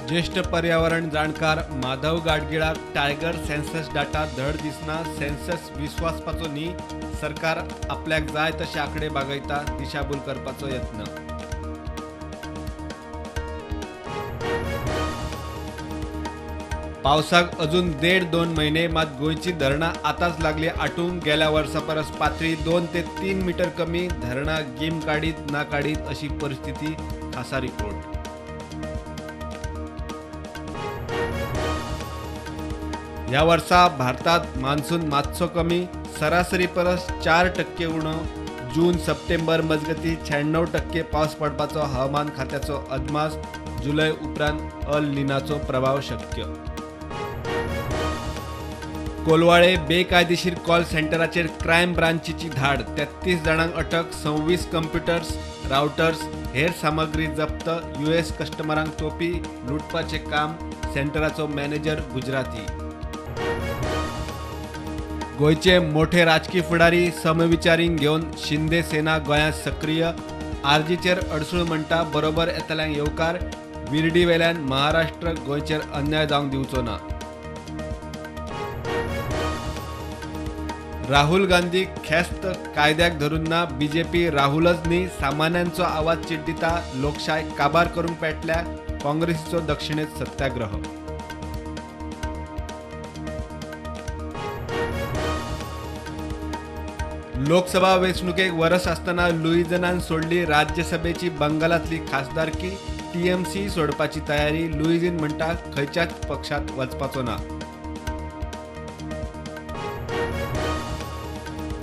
ज्येष्ठ पर्यावरण जाणकार माधव गाडगिळाक टायगर सेन्सस डाटा धड दिसना सेन्सस विश्वासपाचो न्ही सरकार आपल्याक जाय तशे आंकडे बागयता दिशाभूल करपाचो यत्न पावसाक अजून 1.5-2 महिने मात गोयची धरणां आताच लागली आटूंक गेल्या वर्सा परस पातळी 2 ते 3 मीटर कमी धरणां गिम काडीत ना काडीत अशी परिस्थिती खासा रिपोर्ट ह्या वर्सा भारतात मान्सून मातसो कमी सरासरी परस 4% उणो जून सप्टेंबर मजगती 96% पावस पडपाचो हवामान खात्याचो अदमास जुलय उपरांत अल निनाचो प्रभाव शक्य कोलवाळे बेकायदेशीर कॉल सेंटराचेर क्रायम ब्रांचीची धाड 33 जाणांक अटक 26 कम्प्युटर्स राउटर्स हेर सामग्री जप्त US कस्टमरांक तोपी लुटपाचे काम सेंटराचो मॅनेजर गुजराती गोयचे मोठे राजकीय फुडारी समविचारींक घेवन शिंदे सेना गोंयांत सक्रिय आरजीचेर अडसूळ म्हणटा बरोबर येतल्यांक येवकार विर्डी वेल्यान महाराष्ट्र गोंयचेर अन्याय जावंक दिवचो ना राहुल गांधी ख्यास्त कायद्याक धरून ना बीजेपी राहुलच न्ही सामान्यांचो आवाज चिड्डिता लोकशाय काबार करूंक पेटल्या काँग्रेसीचो दक्षिणेत सत्याग्रह लोकसभा वेंचणुकेक वरस आसतना लुईजनान सोडली राज्यसभेची बंगालातली खासदारकी TMC सोडपाची तयारी लुईजिन म्हणटा खंयच्याच पक्षात वचपाचो ना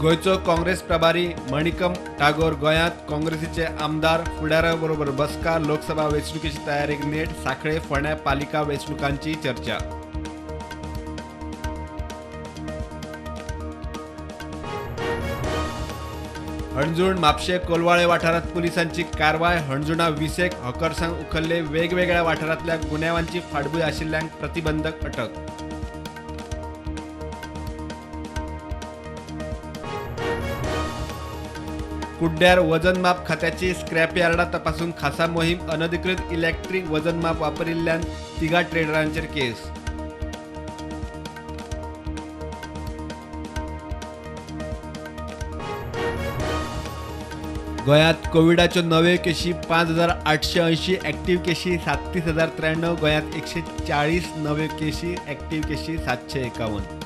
गोयचो काँग्रेस प्रभारी मणिकम टागोर गोंयांत काँग्रेसीचे आमदार फुडाऱ्या बरोबर बसका लोकसभा वेंचणुकेची तयारेक नेट सांखळे फोंड्या पालिका वेंचणुकांची चर्चा हणजूण म्हापशे कोलवाळे वाठारात पुलिसांची कारवाय हणजुणा 20 हॉकर्सांक उखल्ले वेगवेगळ्या वाठारांतल्या गुन्यांवांची फाटभूंय आशिल्ल्यांक प्रतिबंधक अटक कुड्ड्यार वजनमाप खात्याची स्क्रॅप यार्डां तपासून खासा मोहीम अनधिकृत इलेक्ट्रीक वजनमाप वापरिल्ल्यान 3 ट्रेडरांचेर केस गोंयांत कोविडाच्यो नव्यो केशी 5,880 एक्टीव्ह केशी 37,093 गोंयांत 140 नव्यो केशी एक्टीव्ह केशी 751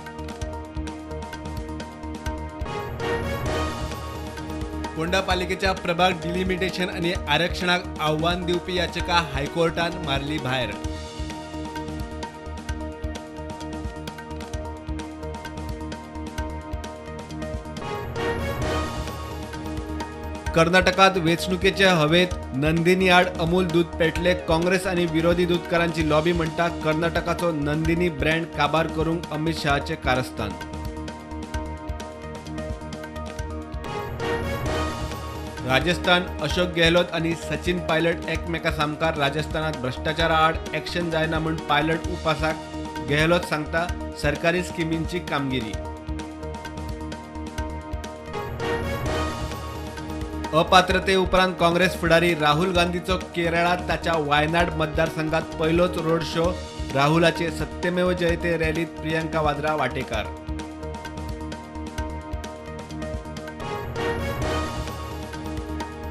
फोंडा पालिकेच्या प्रभाग डिलिमिटेशन आणि आरक्षणाक आव्हान दिवपी याचिका हायकोर्टान मारली भायर कर्नाटकात वेंचणुकेच्या हवेत नंदिनी आड अमूल दूध पेटले काँग्रेस आणि विरोधी दूधकारांची लॉबी म्हणटा कर्नाटकाचो नंदिनी ब्रँड काबार करूंक अमित शहाचे कारस्थान राजस्थान अशोक गेहलोत आणि सचिन पायलट एकमेका सामकार राजस्थानात भ्रष्टाचारा आड एक्शन जायना म्हूण पायलट उपासाक गेहलोत सांगता सरकारी स्किमींची कामगिरी अपात्रते उपरांत काँग्रेस फुडारी राहुल गांधीचो केरळात ताच्या वायनाड मतदारसंघात पहिलोच रोड शो राहुलाचे सत्यमेव जयते रॅलीत प्रियंका वाद्रा वाटेकार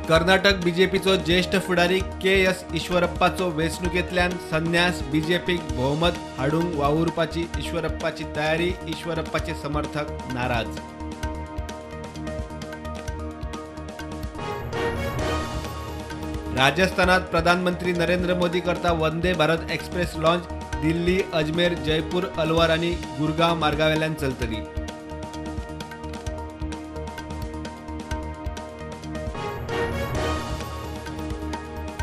कर्नाटक बीजेपीचो ज्येष्ठ फुडारी KS ईश्वरप्पाचो वेंचणुकेंतल्यान संन्यास बीजेपीक भोवमत हाडूंक वावुरपाची ईश्वरप्पाची तयारी ईश्वरप्पाचे समर्थक नाराज राजस्थानात प्रधानमंत्री नरेंद्र मोदी करता वंदे भारत एक्सप्रेस लॉन्च दिल्ली अजमेर जयपूर अलवार आणि गुरगांव मार्गावेल्यान चलतली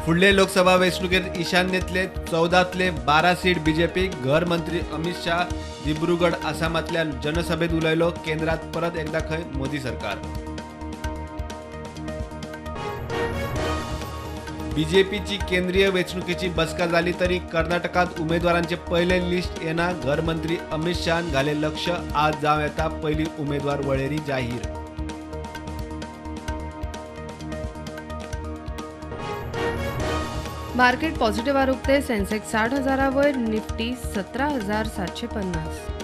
फुडले लोकसभा वेंचणुकेत ईशान्येतले 14तले 12 सीट बीजेपीक घर मंत्री अमित शाह दिब्रुगड आसामातल्या जनसभेत उलयलो केंद्रात परत एकदा खंय मोदी सरकार बीजेपीची केंद्रीय वेंचणुकेची बसका झाली तरी कर्नाटकात उमेदवारांचे पहिले लिस्ट येना घर मंत्री अमित शहान घाले लक्ष आज जावं येता पहिली उमेदवार वळेरी जाहीर मार्केट पॉझिटिव्ह आरुगते. सेन्सेक्स 60,000 वयर, निफ्टी 17,750.